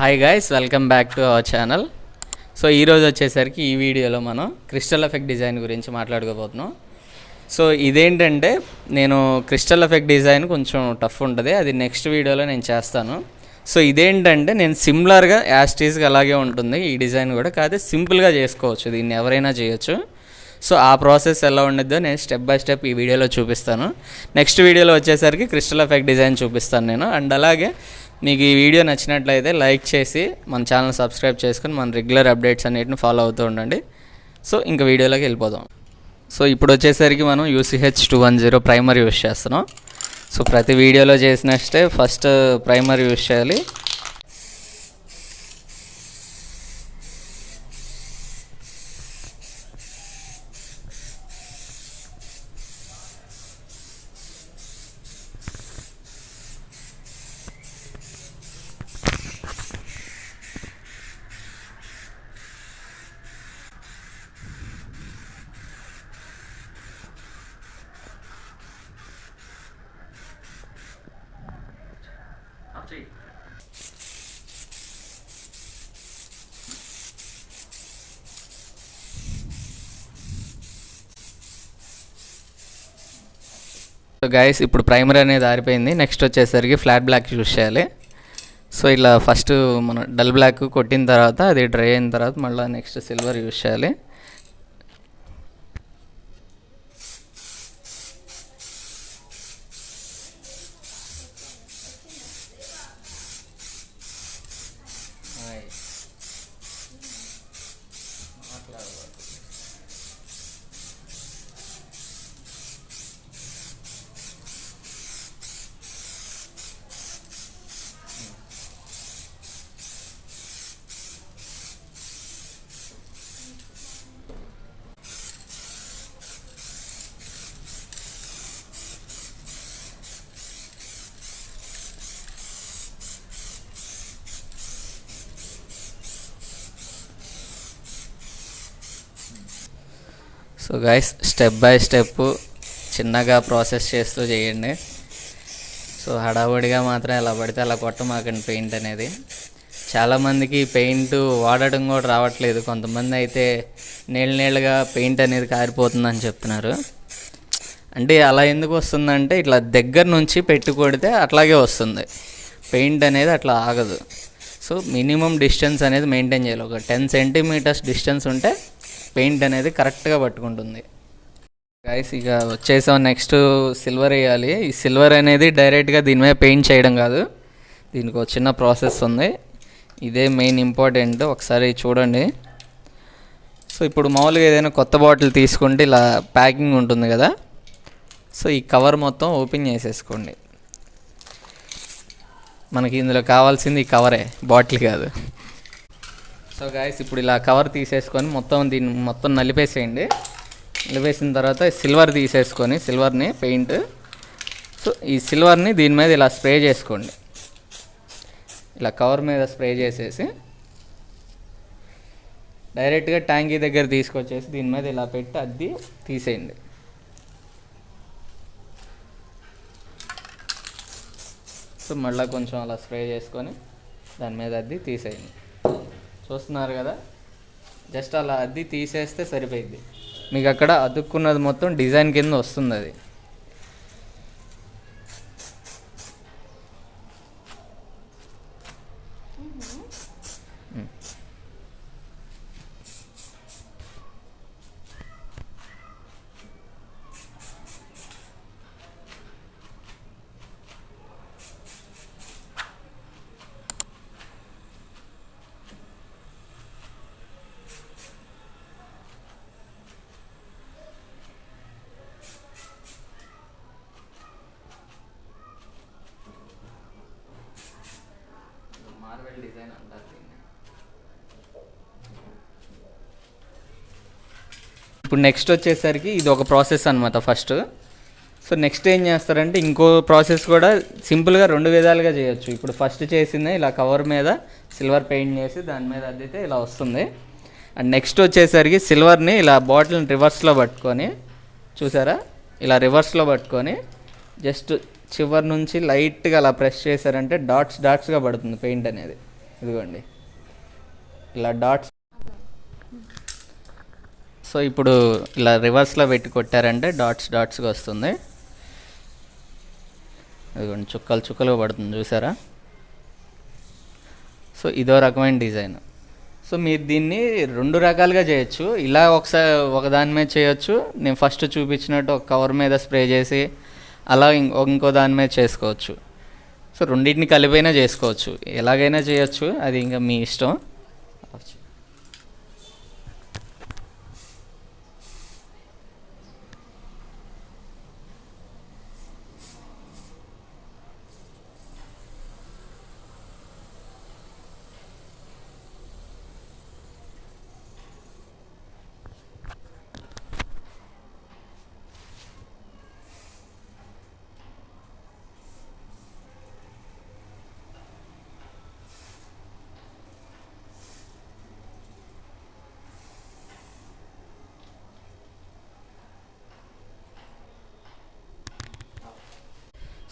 Hi guys, welcome back to our channel. So ఈరోజు వచ్చేసరికి ఈ వీడియోలో మనం క్రిస్టల్ ఎఫెక్ట్ డిజైన్ గురించి మాట్లాడుకోబోతున్నాం. సో ఇదేంటంటే నేను క్రిస్టల్ ఎఫెక్ట్ డిజైన్ కొంచెం టఫ్ ఉంటుంది, అది నెక్స్ట్ వీడియోలో నేను చేస్తాను. సో ఇదేంటంటే నేను సిమిలర్గా యాస్టీస్గా అలాగే ఉంటుంది ఈ డిజైన్ కూడా, కాకపోతే సింపుల్గా చేసుకోవచ్చు, దీన్ని ఎవరైనా చేయొచ్చు. సో ఆ ప్రాసెస్ ఎలా ఉండద్దో నేను స్టెప్ బై స్టెప్ ఈ వీడియోలో చూపిస్తాను. నెక్స్ట్ వీడియోలో వచ్చేసరికి క్రిస్టల్ ఎఫెక్ట్ డిజైన్ చూపిస్తాను నేను. అండ్ అలాగే మీకు ఈ వీడియో నచ్చినట్లయితే లైక్ చేసి మన ఛానల్ సబ్స్క్రైబ్ చేసుకుని మన రెగ్యులర్ అప్డేట్స్ అన్నిటిని ఫాలో అవుతూ ఉండండి. సో ఇంకా వీడియోలోకి వెళ్ళిపోదాం. సో ఇప్పుడు వచ్చేసరికి మనం UCH 210 ప్రైమర్ యూస్ చేస్తున్నాం. సో ప్రతి వీడియోలో చేసినట్టే ఫస్ట్ ప్రైమర్ యూస్ చేయాలి. సో గైస్, ఇప్పుడు ప్రైమర్ అనేది ఆరిపోయింది. నెక్స్ట్ వచ్చేసరికి ఫ్లాట్ బ్లాక్ యూస్ చేయాలి. సో ఇలా ఫస్ట్ మనం డల్ బ్లాక్ కొట్టిన తర్వాత అది డ్రై అయిన తర్వాత మళ్ళీ నెక్స్ట్ సిల్వర్ యూస్ చేయాలి. So guys, step by step చిన్నగా ప్రాసెస్ చేస్తూ చేయండి. సో హడావుడిగా మాత్రం ఎలా పడితే అలా కొట్టమాకండి పెయింట్ అనేది. చాలామందికి పెయింట్ వాడటం కూడా రావట్లేదు. కొంతమంది అయితే నీళ్ళగా పెయింట్ అనేది కారిపోతుందని చెప్తున్నారు. అంటే అలా ఎందుకు వస్తుందంటే ఇట్లా దగ్గర నుంచి పెట్టి కొడితే అట్లాగే వస్తుంది, పెయింట్ అనేది అట్లా ఆగదు. సో మినిమం డిస్టెన్స్ అనేది మెయింటైన్ చేయాలి. ఒక 10 సెంటీమీటర్స్ డిస్టెన్స్ ఉంటే పెయింట్ అనేది కరెక్ట్గా పట్టుకుంటుంది. గైస్, ఇక వచ్చేసాం, నెక్స్ట్ సిల్వర్ వేయాలి. ఈ సిల్వర్ అనేది డైరెక్ట్గా దీని మీద పెయింట్ చేయడం కాదు, దీనికి ఒక చిన్న ప్రాసెస్ ఉంది. ఇదే మెయిన్ ఇంపార్టెంట్, ఒకసారి చూడండి. సో ఇప్పుడు మామూలుగా ఏదైనా కొత్త బాటిల్ తీసుకుంటే ఇలా ప్యాకింగ్ ఉంటుంది కదా, సో ఈ కవర్ మొత్తం ఓపెన్ చేసేసుకోండి. మనకి ఇందులో కావాల్సింది ఈ కవరే, బాటిల్ కాదు. సో గాయస్, ఇప్పుడు ఇలా కవర్ తీసేసుకొని దీన్ని మొత్తం నలిపేసేయండి. నలిపేసిన తర్వాత సిల్వర్ తీసేసుకొని సిల్వర్ని పెయింట్, సో ఈ సిల్వర్ని దీని మీద ఇలా స్ప్రే చేసుకోండి. ఇలా కవర్ మీద స్ప్రే చేసేసి డైరెక్ట్గా ట్యాంకీ దగ్గర తీసుకొచ్చేసి దీని మీద ఇలా పెట్టి అద్ది తీసేయండి. సో మళ్ళీ కొంచెం అలా స్ప్రే చేసుకొని దాని మీద అద్ది తీసేయండి. చూస్తున్నారు కదా, జస్ట్ అలా అద్ది తీసేస్తే సరిపోయింది. మీకు అక్కడ అతుక్కున్నది మొత్తం డిజైన్ కింద వస్తుంది అది. డిజైన్ అంటారు దీన్ని. ఇప్పుడు నెక్స్ట్ వచ్చేసరికి ఇది ఒక ప్రాసెస్ అనమాట ఫస్ట్. సో నెక్స్ట్ ఏం చేస్తారంటే ఇంకో ప్రాసెస్ కూడా సింపుల్గా 2 విధాలుగా చేయొచ్చు. ఇప్పుడు ఫస్ట్ చేసిందే ఇలా కవర్ మీద సిల్వర్ పెయింట్ చేసి దాని మీద అద్దితే ఇలా వస్తుంది. అండ్ నెక్స్ట్ వచ్చేసరికి సిల్వర్ని ఇలా బాటిల్ని రివర్స్లో పట్టుకొని, చూసారా, ఇలా రివర్స్లో పట్టుకొని జస్ట్ చివరి నుంచి లైట్గా అలా ప్రెస్ చేశారంటే డాట్స్గా పడుతుంది పెయింట్ అనేది. ఇదిగోండి ఇలా డాట్స్. సో ఇప్పుడు ఇలా రివర్స్లో పెట్టి కొట్టారంటే డాట్స్గా వస్తుంది. ఇదిగోండి చుక్కలుగా పడుతుంది చూసారా. సో ఇదో రకమైన డిజైన్. సో మీరు దీన్ని 2 రకాలుగా చేయొచ్చు. ఇలా ఒకసారి ఒకదాని మీద చేయొచ్చు, నేను ఫస్ట్ చూపించినట్టు ఒక కవర్ మీద స్ప్రే చేసి అలా ఇంకో దాని మీద చేసుకోవచ్చు. సో రెండింటిని కలిపైనా చేసుకోవచ్చు, ఎలాగైనా చేయొచ్చు, అది ఇంకా మీ ఇష్టం.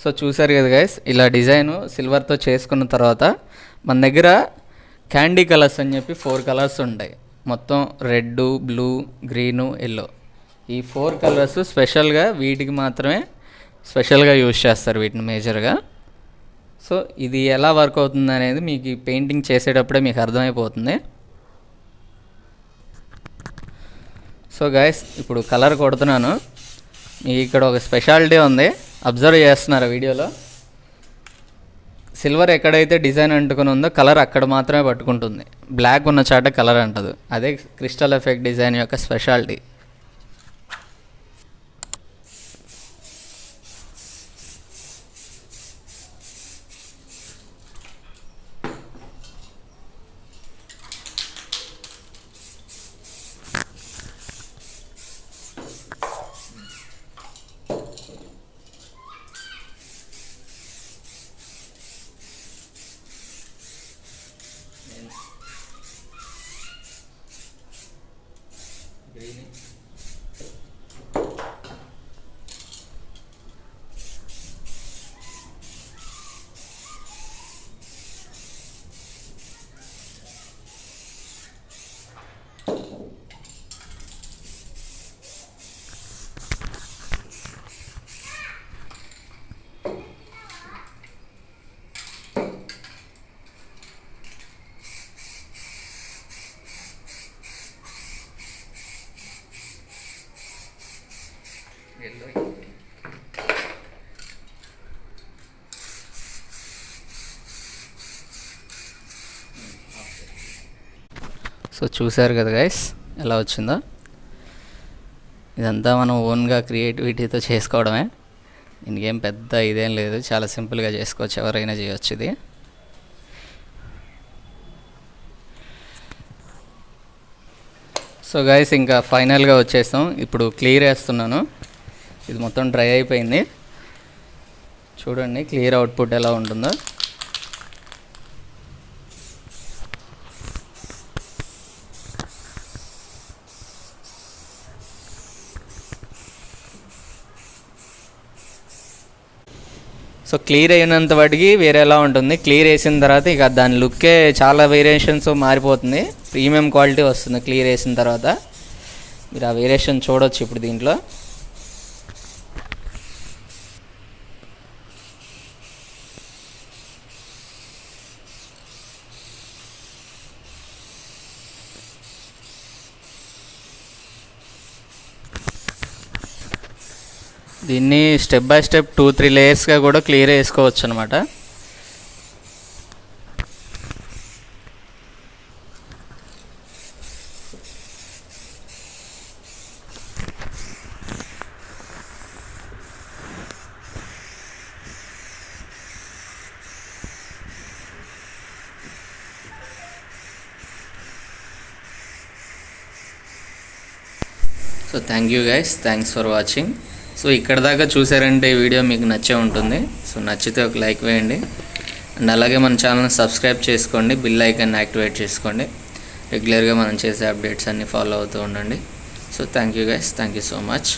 సో చూసారు కదా గైస్, ఇలా డిజైను సిల్వర్తో చేసుకున్న తర్వాత మన దగ్గర క్యాండీ కలర్స్ అని చెప్పి 4 కలర్స్ ఉంటాయి. మొత్తం రెడ్, బ్లూ, గ్రీను, ఎల్లో, ఈ 4 కలర్స్ స్పెషల్గా వీటికి మాత్రమే స్పెషల్గా యూజ్ చేస్తారు వీటిని మేజర్గా. సో ఇది ఎలా వర్క్ అవుతుంది అనేది మీకు ఈ పెయింటింగ్ చేసేటప్పుడే మీకు అర్థమైపోతుంది. సో గైస్ ఇప్పుడు కలర్ కొడుతున్నాను. మీకు ఇక్కడ ఒక స్పెషాలిటీ ఉంది, అబ్జర్వ్ చేస్తున్నారు వీడియోలో. సిల్వర్ ఎక్కడైతే డిజైన్ అంటుకుని ఉందో కలర్ అక్కడ మాత్రమే పట్టుకుంటుంది, బ్లాక్ ఉన్న చాట కలర్ అంటదు. అదే క్రిస్టల్ ఎఫెక్ట్ డిజైన్ యొక్క స్పెషాలిటీ. సో చూసారు కదా గైస్ ఎలా వచ్చిందో. ఇదంతా మనం ఓన్గా క్రియేటివిటీతో చేసుకోవడమే, దీనికేం పెద్ద ఇదేం లేదు, చాలా సింపుల్గా చేసుకోవచ్చు, ఎవరైనా చేయొచ్చు ఇది. సో గైస్ ఇంకా ఫైనల్గా వచ్చేస్తాం. ఇప్పుడు క్లియర్ వేస్తున్నాను, ఇది మొత్తం డ్రై అయిపోయింది. చూడండి క్లియర్ అవుట్పుట్ ఎలా ఉంటుందో. సో క్లియర్ అయినంత వాటికి వేరేలా ఉంటుంది, క్లియర్ వేసిన తర్వాత ఇక దాని లుక్కే చాలా వేరియేషన్స్ మారిపోతుంది, ప్రీమియం క్వాలిటీ వస్తుంది క్లియర్ వేసిన తర్వాత. మీరు ఆ వేరియేషన్ చూడవచ్చు ఇప్పుడు దీంట్లో. దీన్ని స్టెప్ బై స్టెప్ 2-3 లేయర్స్గా కూడా క్లియర్ చేసుకోవచ్చు అనమాట. So thank you guys, thanks for watching. So ఇక్కడ దాకా చూసారంటే ఈ వీడియో మీకు నచ్చే ఉంటుంది. సో నచ్చితే ఒక లైక్ వేయండి, అండ్ అలాగే మన ఛానల్ని సబ్స్క్రైబ్ చేసుకోండి, బిల్ ఐకాన్ యాక్టివేట్ చేసుకోండి. రెగ్యులర్గా మనం చేసే అప్డేట్స్ అన్నీ ఫాలో అవుతూ ఉండండి. So thank you guys, thank you so much.